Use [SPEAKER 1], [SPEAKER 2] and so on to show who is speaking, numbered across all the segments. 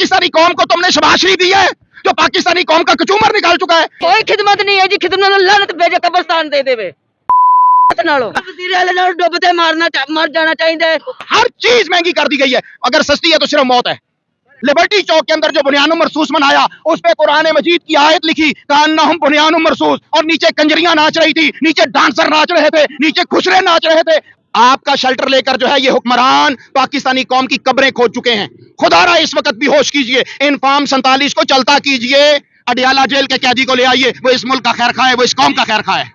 [SPEAKER 1] पाकिस्तानी कौम को तुमने शबाशरी दी है जो पाकिस्तानी कौम का कचूमर निकाल चुका है।
[SPEAKER 2] कोई खिदमत नहीं है जी, खिदमत लानत भेजे कब्रिस्तान दे देवे डुबते मर जाना चाहिए।
[SPEAKER 1] हर चीज महंगी कर दी गई है, अगर सस्ती है तो सिर्फ मौत है। लिबर्टी चौक के अंदर जो बुनियानुम मरसूस मनाया उस पे कुरान मजीद की आयत लिखी कान्नहुम बुनियानुम मरसूस, और नीचे कंजरियां नाच रही थी, नीचे डांसर नाच रहे थे, नीचे खुसरे नाच रहे थे। आपका शेल्टर लेकर जो है ये हुक्मरान पाकिस्तानी कौम की कब्रें खोद चुके हैं। खुदारा इस वक्त भी होश कीजिए, इन फार्म 47 को चलता कीजिए, अडियाला जेल के कैदी को ले आइए, वो इस मुल्क का खैर खाए, वो इस कौम का खैर खाए।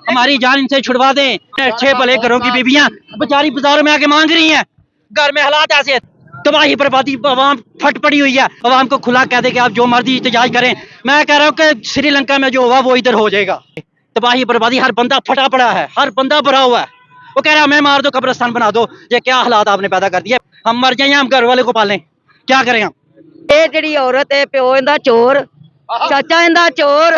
[SPEAKER 3] हमारी जान इनसे छुड़वा दें। 6 भले घरों की बीबियां बेचारी बाजारों में आके मांग रही हैं, घर में हालात ऐसे तबाही बर्बादी, आवाम फट पड़ी हुई है। आवाम को खुला कह दे कि आप जो मर्जी एहतजाज करें। मैं कह रहा हूँ कि श्रीलंका में जो हुआ वो इधर हो जाएगा। तबाही बर्बादी, हर बंदा फटा पड़ा है, हर बंदा भरा हुआ है। वो कह रहा है मैं मार दो, कब्रिस्तान बना दो। ये क्या हालात आपने पैदा कर दिए। हम मर जाए, हम घर वाले को पालें, क्या करें हम।
[SPEAKER 2] ਇਹ ਜਿਹੜੀ ਔਰਤ ਹੈ ਪਿਓ ਇਹਦਾ ਚੋਰ, ਚਾਚਾ ਇਹਦਾ ਚੋਰ,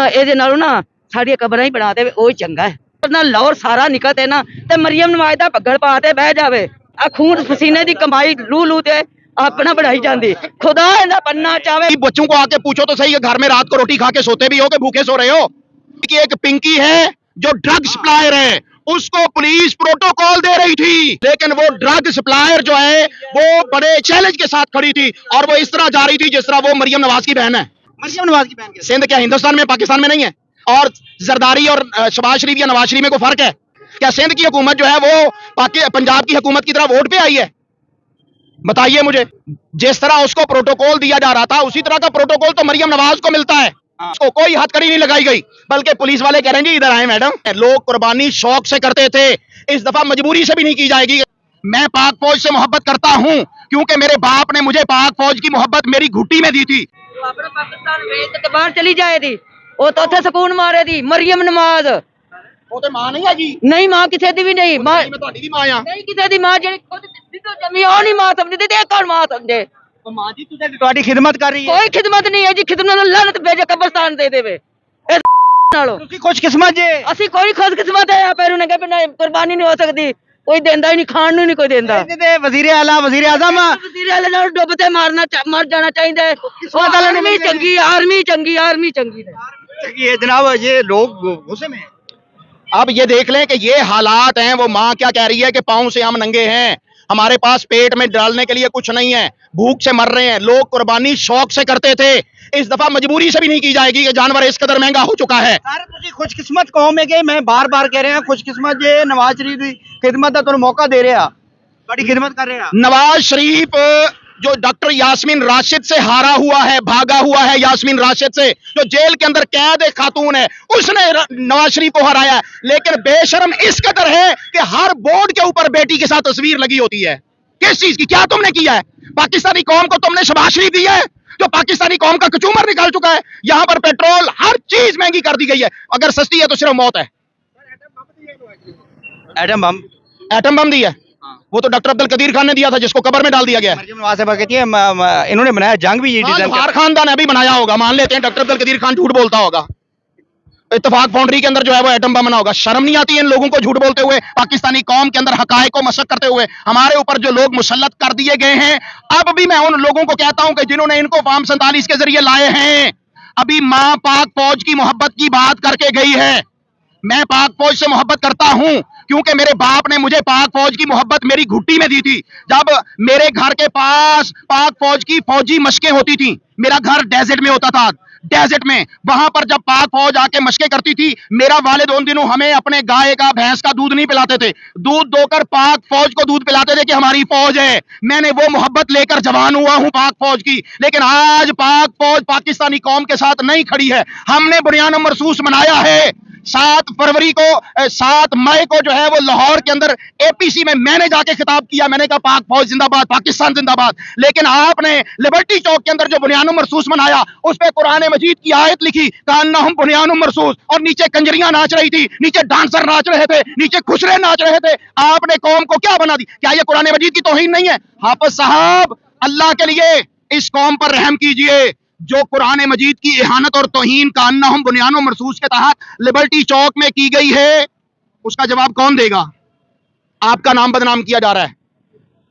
[SPEAKER 2] ਇਹਦੇ ਨਾਲੋਂ ਨਾ ਸਾਡੀਆਂ ਕਬਰਾਂ ਹੀ ਬਣਾ ਦੇਵੇ, ਉਹ ਹੀ ਚੰਗਾ ਹੈ। ਨਾ ਲਾਹੌਰ ਸਾਰਾ ਨਿਕਲਤੇ ਨਾ ਤੇ ਮਰੀਮ ਨਵਾਜ਼ ਦਾ ਪੱਗੜ ਪਾ ਤੇ ਬਹਿ ਜਾਵੇ। ਆ ਖੂਨ ਪਸੀਨੇ ਦੀ ਕਮਾਈ ਲੂ ਲੂ ਤੇ अपना बढ़ाई जाती, खुदा ना बनना चाहे।
[SPEAKER 1] बच्चों को आके पूछो तो सही, घर में रात को रोटी खा के सोते भी हो कि भूखे सो रहे हो। कि एक पिंकी है जो ड्रग सप्लायर है, उसको पुलिस प्रोटोकॉल दे रही थी, लेकिन वो ड्रग सप्लायर जो है वो बड़े चैलेंज के साथ खड़ी थी और वो इस तरह जा रही थी जिस तरह वो मरियम नवाज की बहन है।
[SPEAKER 3] मरियम नवाज की बहन
[SPEAKER 1] सिंध क्या हिंदुस्तान में, पाकिस्तान में नहीं है? और जरदारी और शबाज शरीफ या नवाज शरीफ में कोई फर्क है क्या? सिंध की हुकूमत जो है वो पंजाब की हुकूमत की तरह वोट पे आई है? बताइए मुझे। जिस तरह उसको प्रोटोकॉल दिया जा रहा था उसी तरह का प्रोटोकॉल तो मरियम नवाज को मिलता है। उसको कोई हथकड़ी नहीं लगाई गई, बल्कि पुलिस वाले कह रहे हैं जी इधर आए मैडम। लोग कुर्बानी शौक से करते थे, इस दफा मजबूरी से भी नहीं की जाएगी। मैं पाक फौज से मोहब्बत करता हूं क्योंकि मेरे बाप ने मुझे पाक फौज की मोहब्बत मेरी घुट्टी में दी थी।
[SPEAKER 2] अपना पाकिस्तान वेच के बाहर चली जाए थी, वो तो उथे सुकून मारे थी मरियम नवाज।
[SPEAKER 1] वो तो मां नहीं है जी,
[SPEAKER 2] नहीं मां किसी दी भी नहीं, मां
[SPEAKER 1] भी मां आ
[SPEAKER 2] नहीं किसी दी मां जेडी खुद जिद्दो जमी ओ नहीं मां समझदी ते कौन मां समझे।
[SPEAKER 3] तो मां जी तुझे तुम्हारी खिदमत कर रही है।
[SPEAKER 2] कोई खिदमत नहीं है जी, खिदमत लानत भेजे कब्रिस्तान दे देवे नालो।
[SPEAKER 3] ਤੁਸੀਂ ਖੁਸ਼ਕਿਸਮਤ ਜੇ।
[SPEAKER 2] ਅਸੀਂ ਕੋਈ ਖੁਸ਼ਕਿਸਮਤ ਹੈ ਪੈਰੂ ਨੇ ਕਿ ਬਿਨਾ ਕੁਰਬਾਨੀ ਨਹੀਂ ਹੋ ਸਕਦੀ, ਕੋਈ ਦਿੰਦਾ ਹੀ ਨਹੀਂ, ਖਾਣ ਨੂੰ ਨਹੀਂ ਕੋਈ ਦਿੰਦਾ।
[SPEAKER 3] ਤੇ ਵਜ਼ੀਰ ਆਲਾ ਵਜ਼ੀਰ ਆਜ਼ਮ
[SPEAKER 2] ਵਜ਼ੀਰ ਆਲਾ ਨਾਲ ਡੁੱਬਤੇ ਮਰ ਜਾਣਾ ਚਾਹੀਦਾ ਹੈ। ਉਹ ਆਰਮੀ ਚੰਗੀ, आर्मी चंगी, आर्मी चंगी है।
[SPEAKER 3] ये जनाब ये लोग गुस्से में।
[SPEAKER 1] अब ये देख लें कि ये हालात हैं। वो माँ क्या कह रही है कि पाँव से हम नंगे हैं, हमारे पास पेट में डालने के लिए कुछ नहीं है, भूख से मर रहे हैं। लोग कुर्बानी शौक से करते थे, इस दफा मजबूरी से भी नहीं की जाएगी कि जानवर इस कदर महंगा हो चुका है।
[SPEAKER 3] खुशकिस्मत कौम है कि मैं बार बार कह रहे हैं खुशकिस्मत जे नवाज शरीफ की खिदमत का तुम मौका दे रहे, बड़ी खिदमत कर रहे हैं।
[SPEAKER 1] नवाज शरीफ जो डॉक्टर यास्मीन राशिद से हारा हुआ है, भागा हुआ है यास्मीन राशिद से, जो जेल के अंदर कैद एक खातून है, उसने नवाज शरीफ को हराया है। लेकिन बेशर्म इस कदर है कि हर बोर्ड के ऊपर बेटी के साथ तस्वीर लगी होती है। किस चीज की? क्या तुमने किया है? पाकिस्तानी कौम को तुमने शबाशरी दी है जो पाकिस्तानी कौम का कचूमर निकाल चुका है। यहां पर पेट्रोल, हर चीज महंगी कर दी गई है, अगर सस्ती है तो सिर्फ मौत है। एटम बम दी है, वो तो डॉक्टर अब्दुल कदीर खान ने दिया था जिसको कब्र में डाल दिया गया है।
[SPEAKER 3] कहती है इन्होंने बनाया जंग भी,
[SPEAKER 1] हर खानदान ने भी बनाया होगा, मान लेते हैं डॉक्टर अब्दुल कदीर खान झूठ बोलता होगा, इत्तेफाक फाउंड्री के अंदर जो है वो एटम बम बना होगा। शर्म नहीं आती है इन लोगों को झूठ बोलते हुए, पाकिस्तानी कौम के अंदर हकायक को मशक करते हुए। हमारे ऊपर जो लोग मुसल्लत कर दिए गए हैं, अब भी मैं उन लोगों को कहता हूं कि जिन्होंने इनको फार्म 47 के जरिए लाए हैं, अभी मां पाक फौज की मोहब्बत की बात करके गई है। मैं पाक फौज से मोहब्बत करता हूं क्योंकि मेरे बाप ने मुझे पाक फौज की मोहब्बत मेरी घुट्टी में दी थी। जब मेरे घर के पास पाक फौज की फौजी मशकें होती थी, मेरा घर डेजर्ट में होता था, डेजर्ट में, वहां पर जब पाक फौज आके मशकें करती थी, मेरा वालिद उन दिनों हमें अपने गाय का, भैंस का दूध नहीं पिलाते थे, दूध दोकर पाक फौज को दूध पिलाते थे कि हमारी फौज है। मैंने वो मोहब्बत लेकर जवान हुआ हूं पाक फौज की। लेकिन आज पाक फौज पाकिस्तानी कौम के साथ नहीं खड़ी है। हमने बुनियानुम मरसूस मनाया है 7 फरवरी को, 7 मई को जो है वो लाहौर के अंदर एपीसी में मैंने जाके खिताब किया, मैंने कहा पाक फौज जिंदाबाद, पाकिस्तान जिंदाबाद। लेकिन आपने लिबर्टी चौक के अंदर जो बुनियानुम मरसूस मनाया उस पे कुरान मजीद की आयत लिखी कान्नहुम बुनियानुम मरसूस, और नीचे कंजरियां नाच रही थी, नीचे डांसर नाच रहे थे, नीचे खुसरे नाच रहे थे। आपने कौम को क्या बना दी? क्या ये कुरान मजीद की तौहीन नहीं है? हाफिज साहब, अल्लाह के लिए इस कौम पर रहम कीजिए जो कुरान मजीद की इहानत और तौहीन का अन्नहुम बुनियानुम मरसूस के तहत लिबर्टी चौक में की गई है। उसका जवाब कौन देगा? आपका नाम बदनाम किया जा रहा है,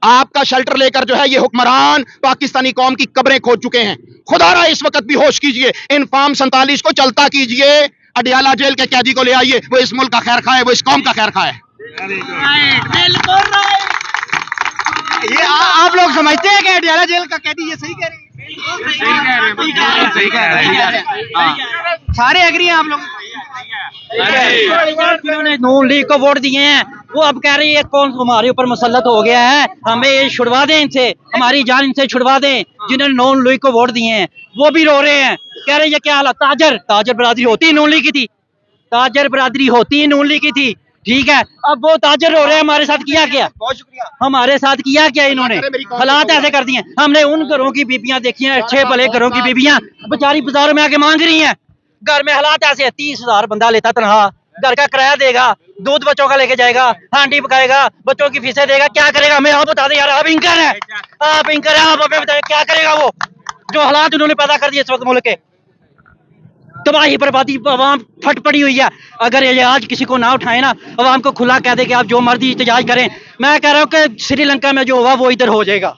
[SPEAKER 1] आपका शेल्टर लेकर जो है ये हुक्मरान पाकिस्तानी कौम की कब्रें खोद चुके हैं। खुदारा इस वक्त भी होश कीजिए, इन फार्म 47 को चलता कीजिए, अडियाला जेल के कैदी को ले आइए, वो इस मुल्क का खैर खाए, वो इस कौम का खैर खाए।
[SPEAKER 4] ये आप लोग समझते हैं कि अडियाला जेल का कैदी ये सही कह रहे हैं? सही कह रहे हैं। सारे एग्री हैं आप लोग?
[SPEAKER 3] जिन्होंने नून लीग को वोट दिए हैं वो अब कह रही है कौन हमारे ऊपर मुसल्लत हो गया है, हमें ये छुड़वा दें इनसे, हमारी जान इनसे छुड़वा दें। जिन्होंने नून लीग को वोट दिए हैं वो भी रो रहे हैं, कह रहे हैं ये क्या हालत। ताजर बरादरी होती है नून लीग की थी, ताजर बरादरी होती है नून लीग की थी, ठीक है। अब वो ताजर रो रहे हैं, हमारे साथ किया क्या,
[SPEAKER 4] बहुत शुक्रिया।
[SPEAKER 3] हमारे साथ किया क्या इन्होंने, हालात ऐसे कर दिए। हमने उन घरों की बीबियां देखी हैं, अच्छे भले घरों की बीबियां बेचारी बाजारों में आके मांग रही हैं। घर में हालात ऐसे है, 30,000 बंदा लेता तनहा, घर का किराया देगा, दूध बच्चों का लेके जाएगा, हांडी पकाएगा, बच्चों की फीसें देगा, क्या करेगा हमें आप बता दें यार। आप इंकर है, आप हमें बताएं क्या करेगा वो, जो हालात उन्होंने पैदा कर दिए इस वक्त मुल्क के। तबाही बर्बादी, आवाम फट पड़ी हुई है। अगर ये आज किसी को ना उठाए ना, आवाम को खुला कह दे कि आप जो मर्जी एहतजाज करें, मैं कह रहा हूँ कि श्रीलंका में जो हुआ वो इधर हो जाएगा,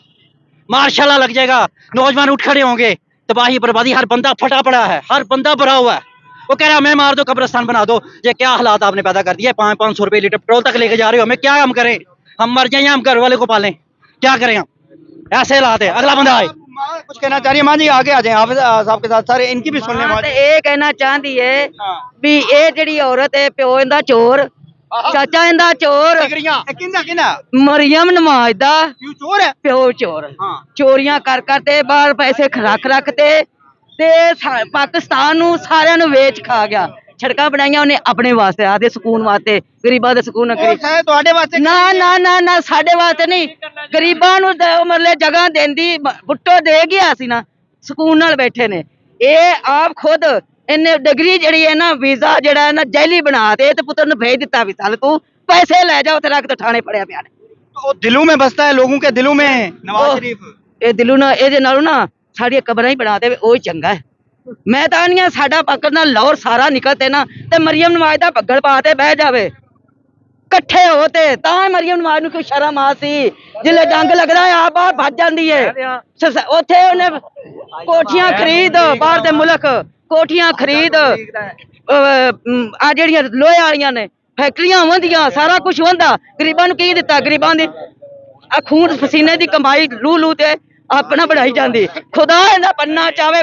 [SPEAKER 3] मार्शल लग जाएगा, नौजवान उठ खड़े होंगे। तबाही बर्बादी, हर बंदा फटा पड़ा है, हर बंदा भरा हुआ है। वो कह रहा है हमें मार दो, कब्रिस्तान बना दो। ये क्या हालात आपने पैदा कर दिए, 500 रुपए लीटर पेट्रोल तक लेके जा रहे हो, हमें क्या हम करें, हम मर जाए या हम घर वाले को पालें, क्या करें हम, ऐसे हालात है। अगला बंदा आए।
[SPEAKER 4] कुछ कहना चाह रही है मां जी, आगे आ जाए आप साहब के साथ, सारे इनकी भी सुनने
[SPEAKER 2] मां ते ਇਹ ਕਹਿਣਾ ਚਾਹੁੰਦੀ ਏ ਵੀ ਇਹ ਜਿਹੜੀ ਔਰਤ ਹੈ ਪਿਓ ਇਹਦਾ ਚੋਰ, ਚਾਚਾ ਇਹਦਾ ਚੋਰ,
[SPEAKER 4] किन्ना
[SPEAKER 2] ਮਰੀਮ ਨਵਾਜ਼ ਦਾ
[SPEAKER 4] क्यों चोर है?
[SPEAKER 2] ਪਿਓ ਚੋਰ।
[SPEAKER 4] हाँ।
[SPEAKER 2] ਚੋਰੀਆਂ ਕਰ ਤੇ ਬਾਹਰ ਪੈਸੇ ਰੱਖ ਤੇ ਪਾਕਿਸਤਾਨ ਨੂੰ ਸਾਰਿਆਂ ਨੂੰ ਵੇਚ ਖਾ ਗਿਆ। ਸੜਕਾਂ ਬਣਾਈਆਂ ਉਹਨੇ ਆਪਣੇ ਵਾਸਤੇ, ਆਦੇ ਸਕੂਨ ਵਾਸਤੇ, ਗਰੀਬਾਂ ਦੇ ਸਕੂਨ
[SPEAKER 4] ਤੁਹਾਡੇ ਵਾਸਤੇ
[SPEAKER 2] ਨਾ ਸਾਡੇ ਵਾਸਤੇ ਨਹੀਂ, ਗਰੀਬਾਂ ਨੂੰ ਮਤਲਬ ਜਗ੍ਹਾ ਦੇਂਦੀ, ਬੁੱਟੋ ਦੇ ਗਿਆ ਸੀ ਨਾ, ਸਕੂਨ ਨਾਲ ਬੈਠੇ ਨੇ। ਇਹ ਆਪ ਖੁਦ ਇਹਨੇ ਡਿਗਰੀ ਜਿਹੜੀ ਹੈ ਨਾ, ਵੀਜ਼ਾ ਜਿਹੜਾ ਹੈ ਨਾ ਜੈਲੀ ਬਣਾ ਦੇ ਤੇ ਪੁੱਤਰ ਨੂੰ ਭੇਜ ਦਿੱਤਾ ਵੀ ਚੱਲ ਤੂੰ ਪੈਸੇ ਲੈ ਜਾ, ਉੱਥੇ ਰੱਖ ਤੇ ਥਾਣੇ ਪੜਿਆ ਪਿਆ ਨੇ।
[SPEAKER 4] तो दिलों में बसता है, लोगों के दिलों में नवाज शरीफ।
[SPEAKER 2] ਇਹ ਦਿਲੋਂ ਨਾ, ਇਹਦੇ ਨਾਲੋਂ ਨਾ ਸਾਡੀਆਂ ਕਬਰਾਂ ਹੀ ਬਣਾ ਦੇਵੇ, ਉਹ ਹੀ ਚੰਗਾ ਹੈ। ਮੈਂ ਤਾਂ ਨਹੀਂ, ਸਾਡਾ ਪੱਕਰ ਨਾ ਲਾਹੌਰ ਸਾਰਾ ਨਿਕਲਤੇ ਨਾ ਤੇ ਮਰੀਮ ਨਵਾਜ਼ ਦਾ ਪੱਗੜ ਪਾ ਤੇ ਬਹਿ ਜਾਵੇ, ਇਕੱਠੇ ਹੋ ਤੇ ਤਾਂ ਮਰੀਮ ਨਵਾਜ਼ ਨੂੰ ਕੋਈ ਸ਼ਰਮ ਆ ਸੀ। ਜਿਲੇ ਜੰਗ ਲੱਗਦਾ ਹੈ ਆਪ ਬਾਹਰ ਭੱਜ ਜਾਂਦੀ ਹੈ, ਉੱਥੇ ਉਹਨੇ ਕੋਠੀਆਂ ਖਰੀਦ, ਬਾਹਰ ਦੇ ਮੁਲਕ ਕੋਠੀਆਂ ਖਰੀਦ, ਆ ਜਿਹੜੀਆਂ ਲੋਹੇ ਵਾਲੀਆਂ ਨੇ ਫੈਕਟਰੀਆਂ ਹੁੰਦੀਆਂ, ਸਾਰਾ ਕੁਝ ਹੁੰਦਾ, ਗਰੀਬਾਂ ਨੂੰ ਕੀ ਦਿੱਤਾ, ਗਰੀਬਾਂ ਦੀ ਆ ਖੂਨ ਪਸੀਨੇ ਦੀ ਕਮਾਈ ਲੂ ਤੇ अपना बढ़ाई जाती, खुदा ना पन्ना चावे।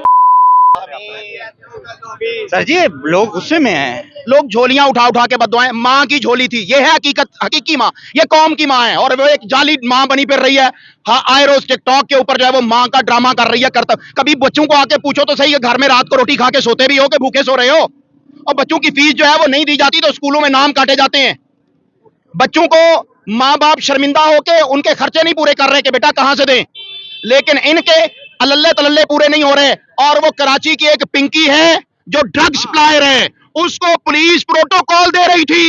[SPEAKER 4] सर जी लोग गुस्से में हैं,
[SPEAKER 1] लोग झोलियां उठा के बददुआएं, माँ की झोली थी, ये है हकीकी माँ, ये कौम की माँ है, और वो एक जाली माँ बनी फिर रही है। हाँ, आए रोज टिकटॉक के ऊपर जो है वो माँ का ड्रामा कर रही है। कभी बच्चों को आके पूछो तो सही, घर में रात को रोटी खा के सोते भी हो कि भूखे सो रहे हो, और बच्चों की फीस जो है वो नहीं दी जाती तो स्कूलों में नाम काटे जाते हैं। बच्चों को माँ बाप शर्मिंदा होके उनके खर्चे नहीं पूरे कर रहे कि बेटा कहां से दें, लेकिन इनके अल्ले तलल्ले पूरे नहीं हो रहे। और वो कराची की एक पिंकी है जो ड्रग सप्लायर है, उसको पुलिस प्रोटोकॉल दे रही थी।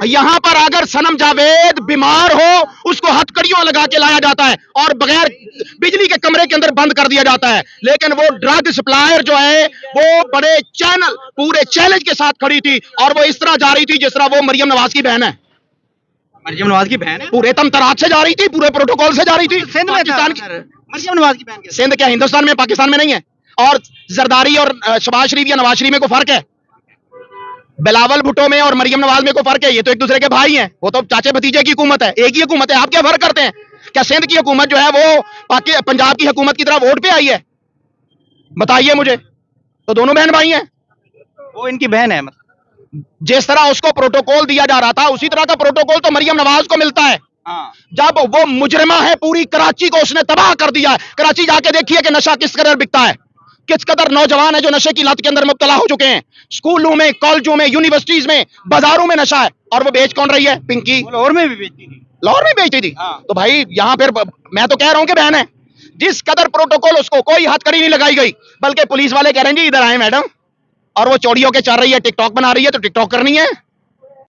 [SPEAKER 1] यहां पर अगर सनम जावेद बीमार हो उसको हथकड़ियों लगा के लाया जाता है और बगैर बिजली के कमरे के अंदर बंद कर दिया जाता है, लेकिन वो ड्रग सप्लायर जो है वो बड़े चैनल पूरे चैलेंज के साथ खड़ी थी और वो इस तरह जा रही थी जिस तरह वो मरियम नवाज की बहन है।
[SPEAKER 4] मरियम नवाज की बहन है,
[SPEAKER 1] पूरे तमतराज से जा रही थी, पूरे प्रोटोकॉल से जा रही थी।
[SPEAKER 4] सिंध में
[SPEAKER 1] पाकिस्तान की
[SPEAKER 4] मरियम नवाज की बहन के
[SPEAKER 1] सिंध क्या हिंदुस्तान में, पाकिस्तान में नहीं है। और जरदारी और शबाज शरीफ या नवाज शरीफ में कोई फर्क है? बिलावल भुट्टो में और मरियम नवाज में कोई फर्क है? ये तो एक दूसरे के भाई हैं, वो तो चाचे भतीजे की हुकूमत है, एक ही हुकूमत है। आप क्या फर्क करते हैं? क्या सिंध की हुकूमत जो है वो पंजाब की हुकूमत की तरह वोट पे आई है? बताइए मुझे। तो दोनों बहन भाई हैं,
[SPEAKER 4] वो इनकी बहन है।
[SPEAKER 1] जिस तरह उसको प्रोटोकॉल दिया जा रहा था उसी तरह का प्रोटोकॉल तो मरियम नवाज को मिलता है। जब वो मुजरिमा है, पूरी कराची को उसने तबाह कर दिया है। कराची जाके देखिए कि नशा किस कदर बिकता है, किस कदर नौजवान है जो नशे की लत के अंदर मुब्तला हो चुके हैं। स्कूलों में, कॉलेजों में, यूनिवर्सिटीज में, बाजारों में नशा है, और वो बेच कौन रही है? पिंकी
[SPEAKER 4] लाहौर में भी बेचती थी,
[SPEAKER 1] लाहौर में बेचती थी। तो भाई यहाँ फिर मैं तो कह रहा हूं कि बहन है, जिस कदर प्रोटोकॉल, उसको कोई हथकड़ी नहीं लगाई गई, बल्कि पुलिस वाले कह रहे हैं जी इधर आए मैडम, और वो चोरी होके चल रही है, टिकटॉक बना रही है तो टिकटॉक करनी है।